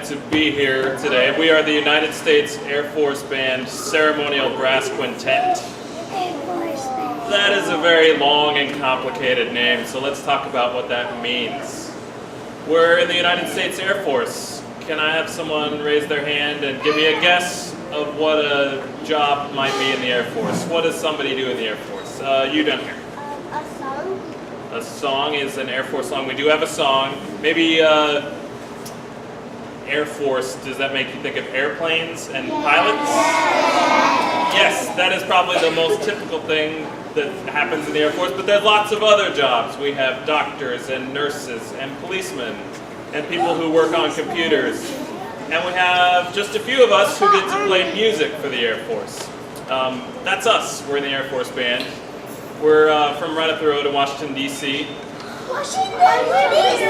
To be here today. We are the United States Air Force Band Ceremonial Brass Quintet. That is a very long and complicated name, so let's talk about what that means. We're in the United States Air Force. Can I have someone raise their hand and give me a guess of what a job might be in the Air Force? What does somebody do in the Air Force? You down here. A song. A song is an Air Force song. We do have a song. Maybe Air Force, does that make you think of airplanes and pilots? Yes, that is probably the most typical thing that happens in the Air Force, but there's lots of other jobs. We have doctors and nurses and policemen and people who work on computers. And we have just a few of us who get to play music for the Air Force. That's us. We're in the Air Force Band. We're from right up the road in Washington, D.C. Washington, D.C.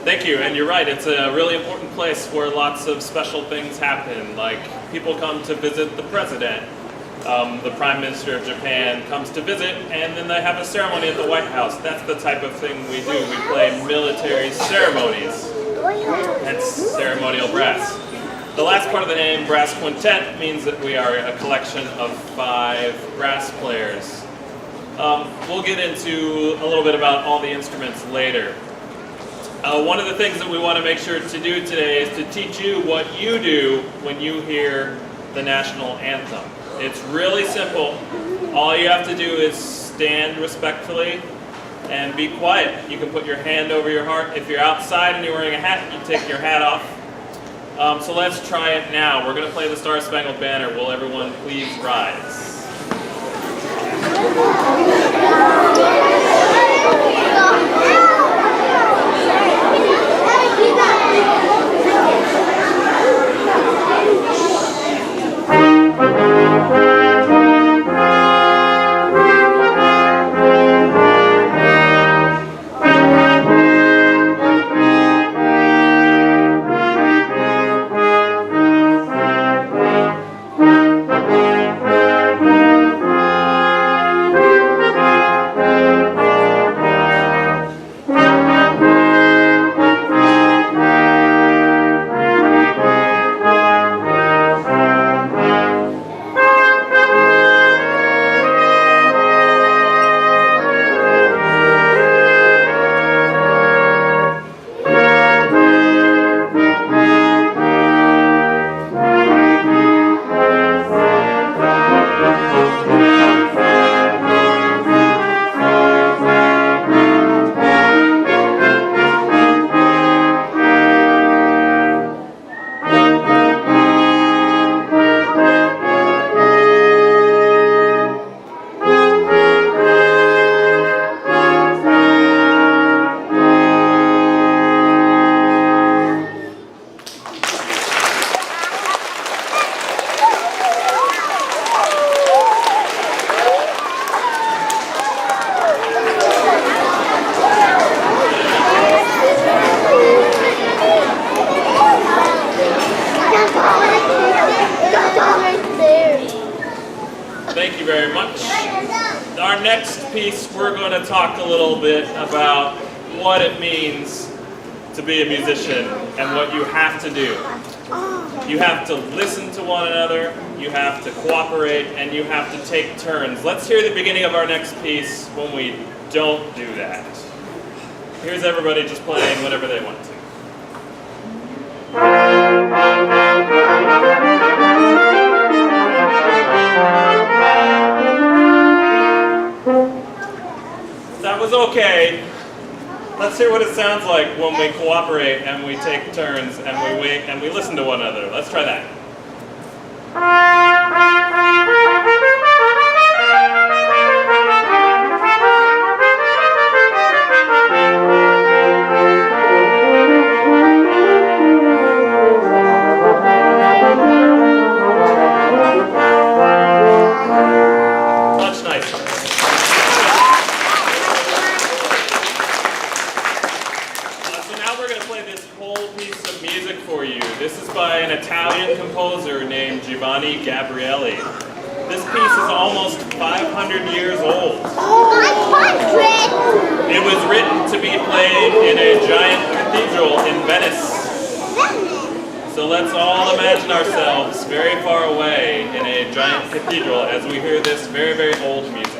Thank you, and you're right, it's a really important place where lots of special things happen, like people come to visit the president, the Prime Minister of Japan comes to visit, and then they have a ceremony at the White House. That's the type of thing we do. We play military ceremonies. That's ceremonial brass. The last part of the name, Brass Quintet, means that we are a collection of 5 brass players. We'll get into a little bit about all the instruments later. One of the things that we want to make sure to do today is to teach you what you do when you hear the national anthem. It's really simple. All you have to do is stand respectfully and be quiet. You can put your hand over your heart. If you're outside and you're wearing a hat, you take your hat off. So let's try it now. We're going to play the Star Spangled Banner. Will everyone please rise? piece, we're going to talk a little bit about what it means to be a musician and what you have to do. You have to listen to one another, you have to cooperate, and you have to take turns. Let's hear the beginning of our next piece when we don't do that. Here's everybody just playing whatever they want to. That was okay. Let's hear what it sounds like when we cooperate and we take turns and we wait and we listen to one another. Let's try that. Much nicer. For you. This is by an Italian composer named Giovanni Gabrieli. This piece is almost 500 years old. 500! It was written to be played in a giant cathedral in Venice. So let's all imagine ourselves very far away in a giant cathedral as we hear this very, very old music.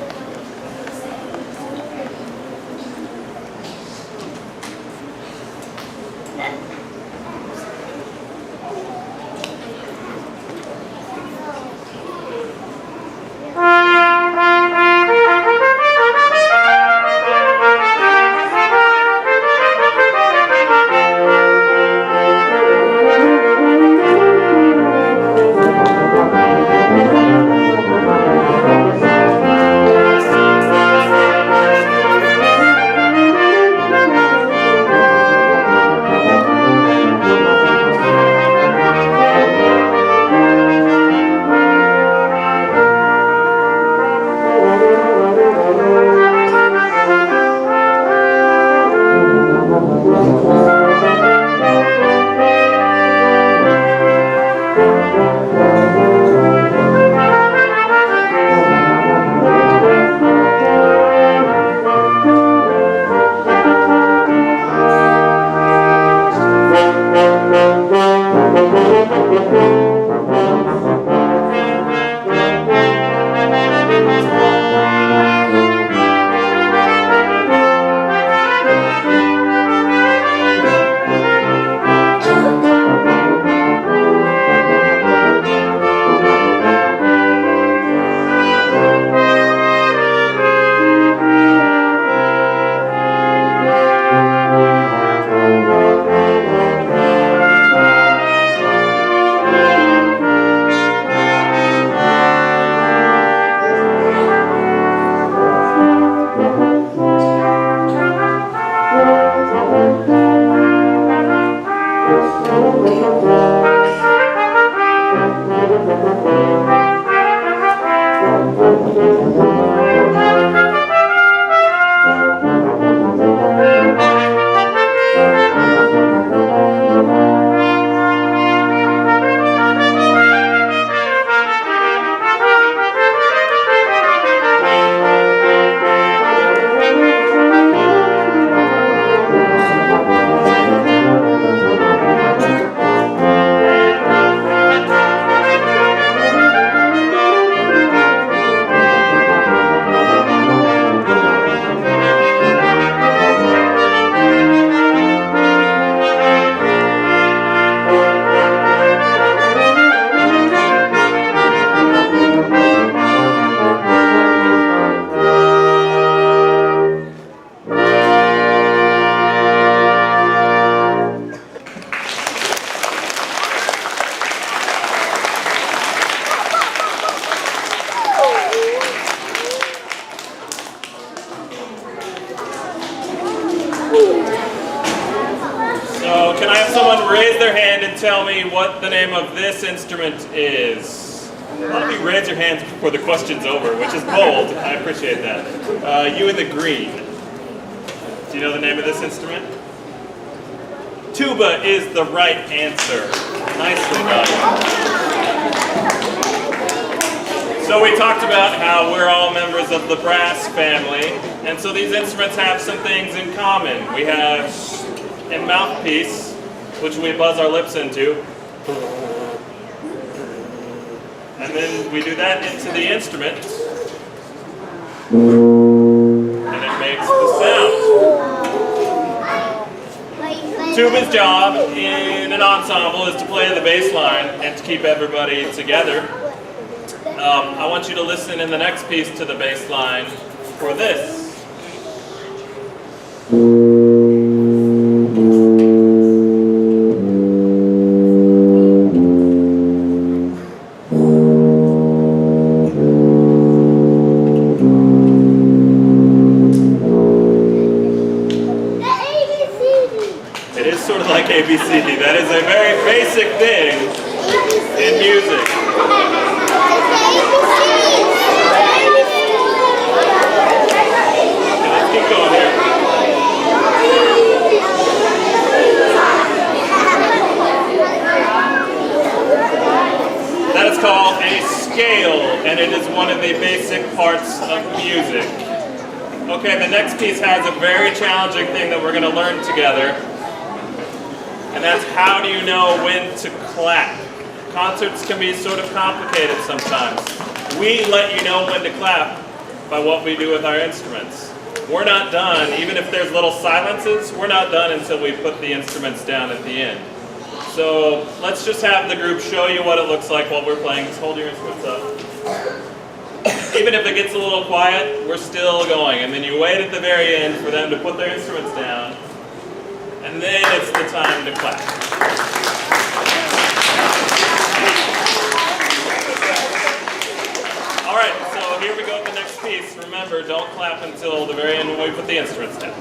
Can I have someone raise their hand and tell me what the name of this instrument is? A lot of you raise your hands before the question's over, which is bold. I appreciate that. You in the green. Do you know the name of this instrument? Tuba is the right answer. Nicely done. So we talked about how we're all members of the brass family, and so these instruments have some things in common. We have a mouthpiece, which we buzz our lips into, and then we do that into the instrument, and it makes the sound. Tuba's job in an ensemble is to play the bass line and to keep everybody together. I want you to listen in the next piece to the bass line for this. It is sort of like ABCD. That is a very basic thing in music. Let's keep going here. That is called a scale, and it is one of the basic parts of music. Okay, the next piece has a very challenging thing that we're going to learn together, and that's how do you know when to clap. Concerts can be sort of complicated sometimes. We let you know when to clap by what we do with our instruments. We're not done, even if there's little silences, we're not done until we put the instruments down at the end. So let's just have the group show you what it looks like while we're playing. Just hold your instruments up. Even if it gets a little quiet, we're still going. And then you wait at the very end for them to put their instruments down. And then it's the time to clap. All right, so here we go with the next piece. Remember, don't clap until the very end when we put the instruments down.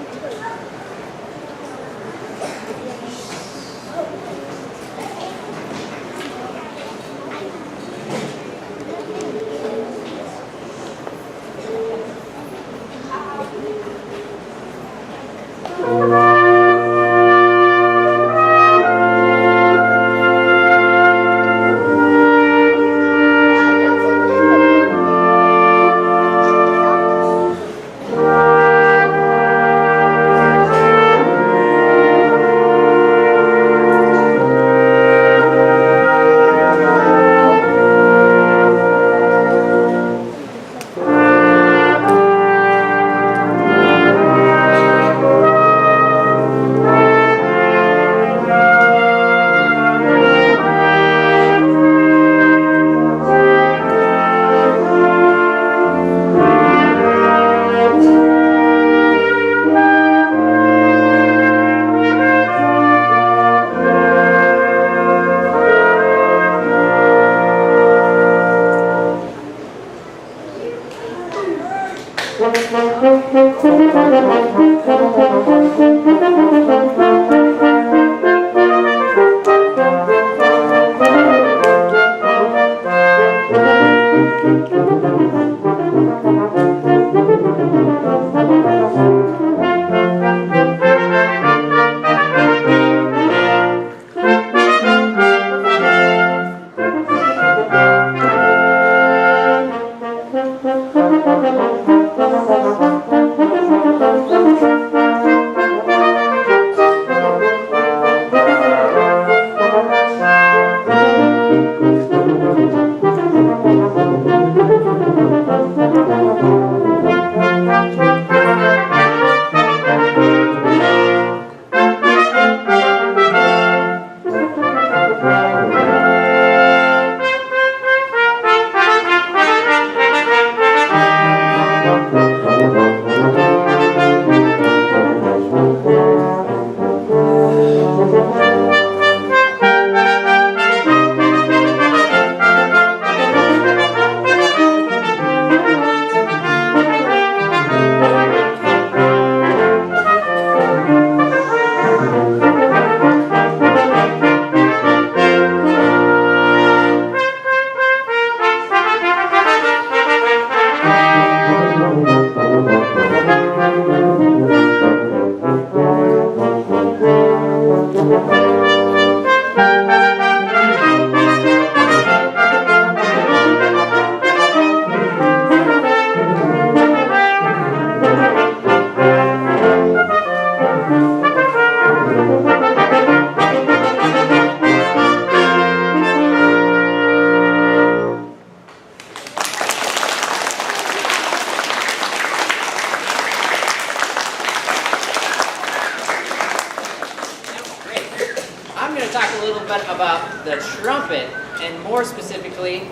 talk a little bit about the trumpet, and more specifically,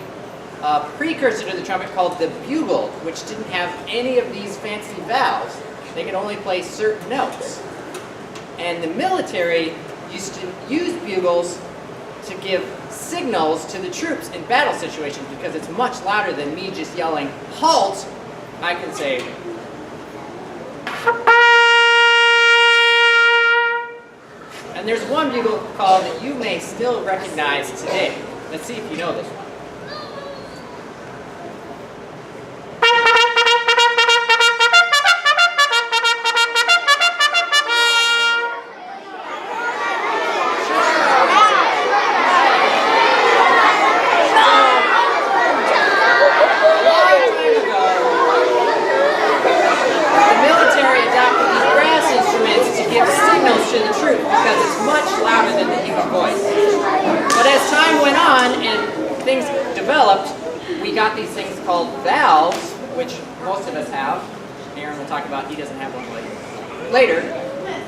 a precursor to the trumpet called the bugle, which didn't have any of these fancy valves. They could only play certain notes. And the military used to use bugles to give signals to the troops in battle situations, because it's much louder than me just yelling, "Halt!" I can say, and there's one bugle call that you may still recognize today. Let's see if you know this one. These things called valves, which most of us have. Aaron will talk about, he doesn't have one later.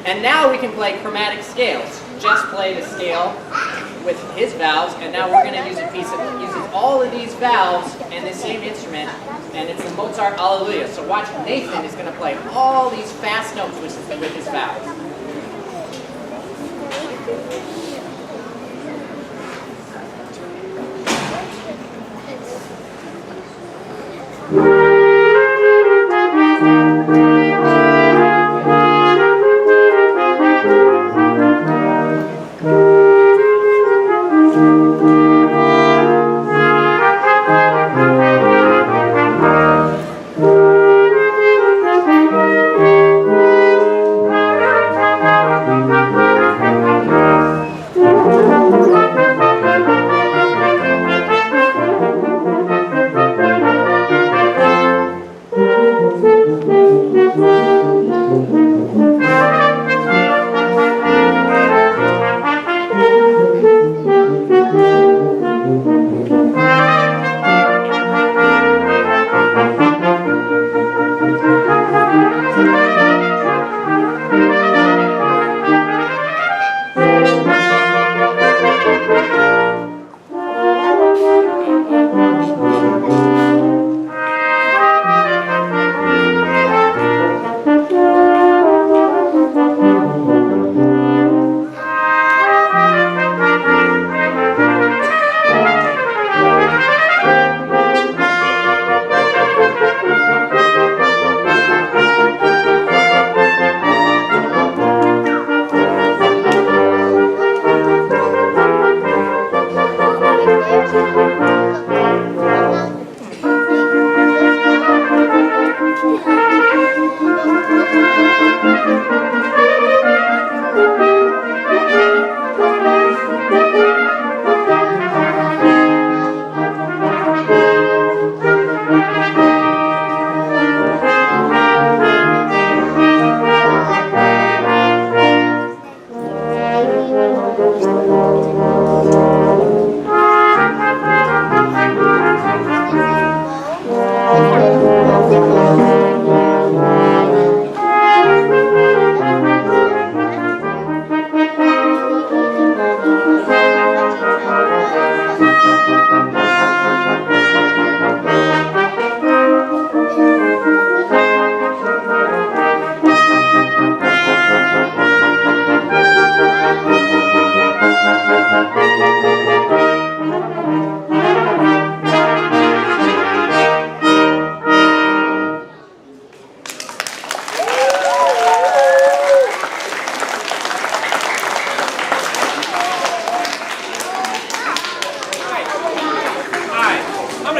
And now we can play chromatic scales. Just played a scale with his valves, and now we're going to use a piece that uses all of these valves and the same instrument, and it's the Mozart Alleluia. So watch, Nathan is going to play all these fast notes with his valves.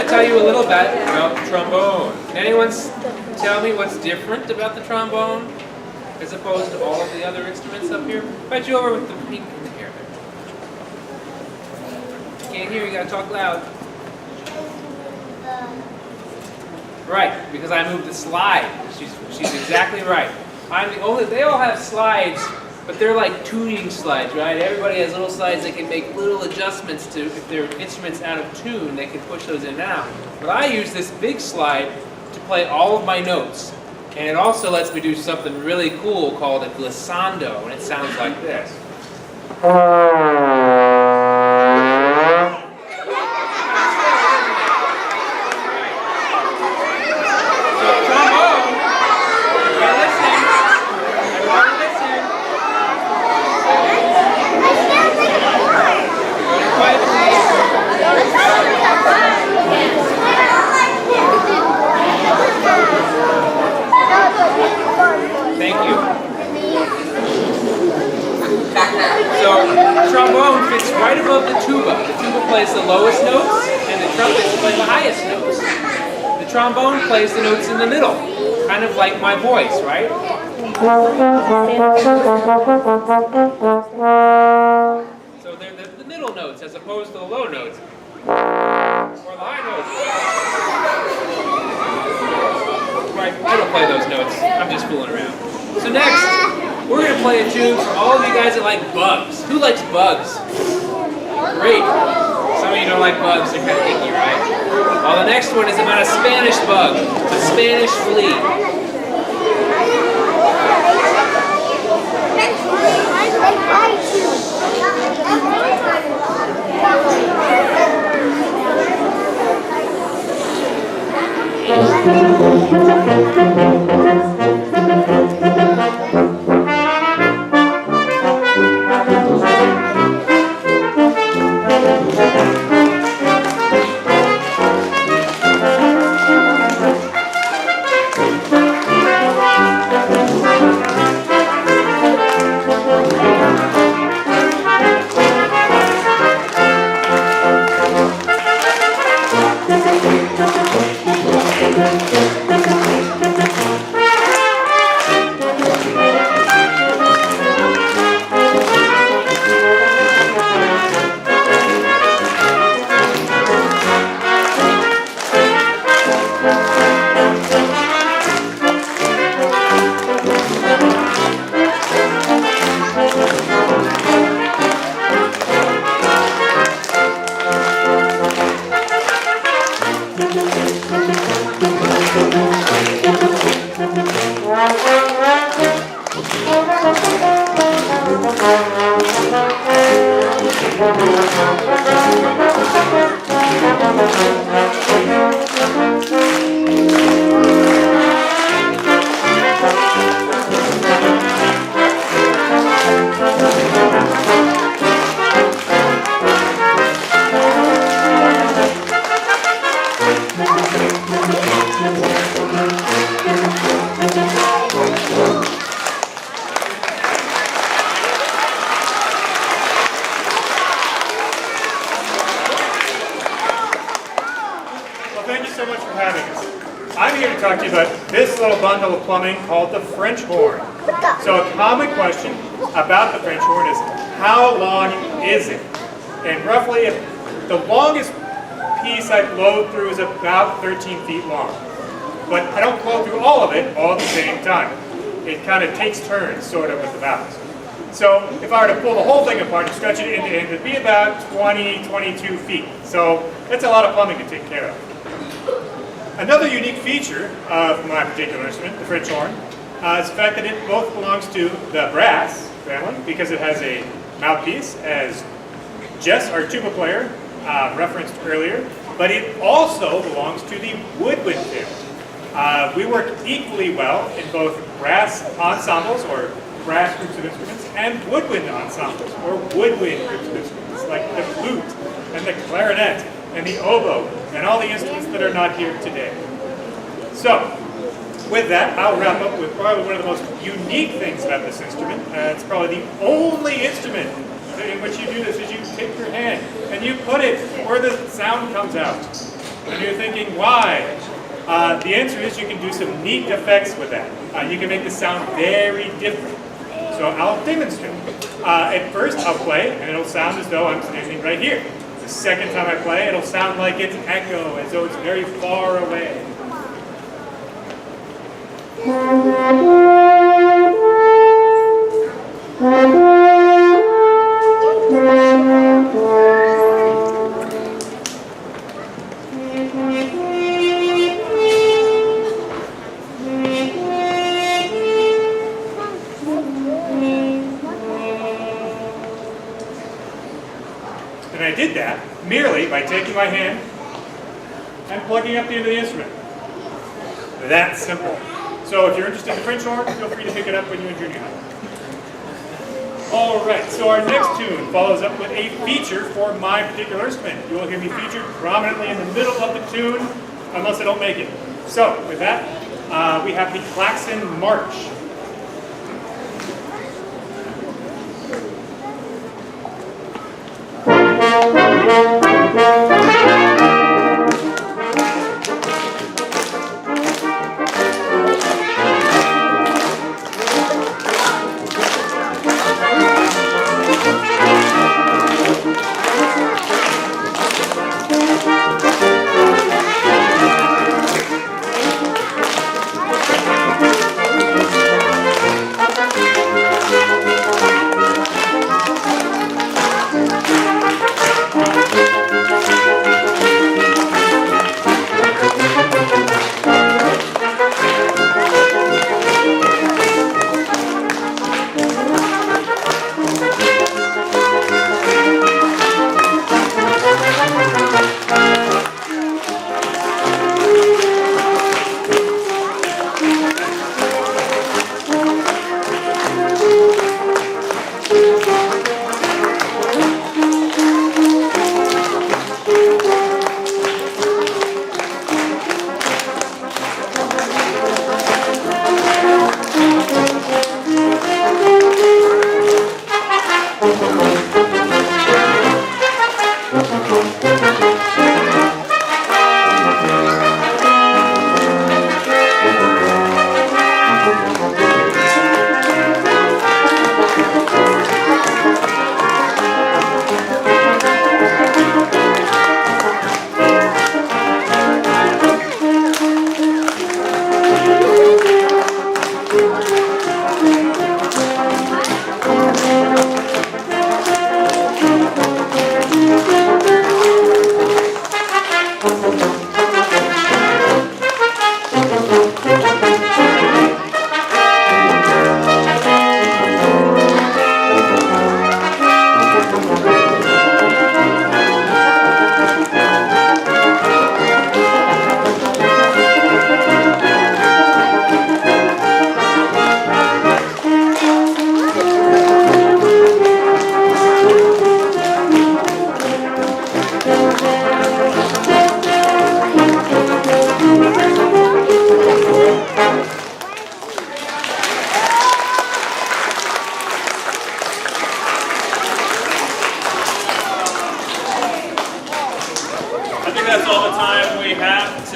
tell you a little bit about the trombone. Can anyone tell me what's different about the trombone as opposed to all of the other instruments up here? Invite you over with the pink hair there. Can't hear, you gotta talk loud. Right, because I moved the slide. She's exactly right. I'm the only, they all have slides, but they're like tuning slides, right? Everybody has little slides they can make little adjustments to. If their instrument's out of tune, they can push those in and out. But I use this big slide to play all of my notes. And it also lets me do something really cool called a glissando, and it sounds like this. trombone fits right above the tuba. The tuba plays the lowest notes, and the trumpets play the highest notes. The trombone plays the notes in the middle, kind of like my voice, right? So they're the middle notes as opposed to the low notes. Or the high notes. Right, I don't play those notes. I'm just fooling around. So next, we're going to play a tune for all of you guys that like bugs. Who likes bugs? Great. Some of you don't like bugs. They're kind of icky, right? Well, the next one is about a Spanish bug, a Spanish flea. Called the French horn. So a common question about the French horn is, how long is it? And roughly, the longest piece I blow through is about 13 feet long. But I don't blow through all of it all at the same time. It kind of takes turns, sort of, with the valves. So if I were to pull the whole thing apart and stretch it end to end, it'd be about 20, 22 feet. So that's a lot of plumbing to take care of. Another unique feature of my particular instrument, the French horn, is the fact that it both belongs to the brass family, because it has a mouthpiece, as Jess, our tuba player, referenced earlier, but it also belongs to the woodwind family. We work equally well in both brass ensembles, or brass groups of instruments, and woodwind ensembles, or woodwind groups of instruments, like the flute, and the clarinet, and the oboe, and all the instruments that are not here today. So, with that, I'll wrap up with probably one of the most unique things about this instrument. It's probably the only instrument in which you do this, is you take your hand and you put it where the sound comes out. And you're thinking, why? The answer is you can do some neat effects with that. You can make the sound very different. So I'll demonstrate. At first, I'll play, and it'll sound as though I'm standing right here. The second time I play, it'll sound like it's echo, as though it's very far away. And I did that merely by taking my hand and plugging up the end of the instrument. That simple. So if you're interested in the French horn, feel free to pick it up when you're in junior high. All right, so our next tune follows up with a feature for my particular instrument. You will hear me featured prominently in the middle of the tune, unless I don't make it. So with that, we have the Klaxon March.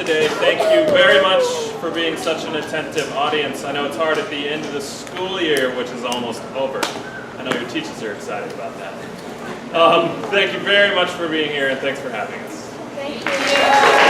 today. Thank you very much for being such an attentive audience. I know it's hard at the end of the school year, which is almost over. I know your teachers are excited about that. Thank you very much for being here, and thanks for having us. Thank you.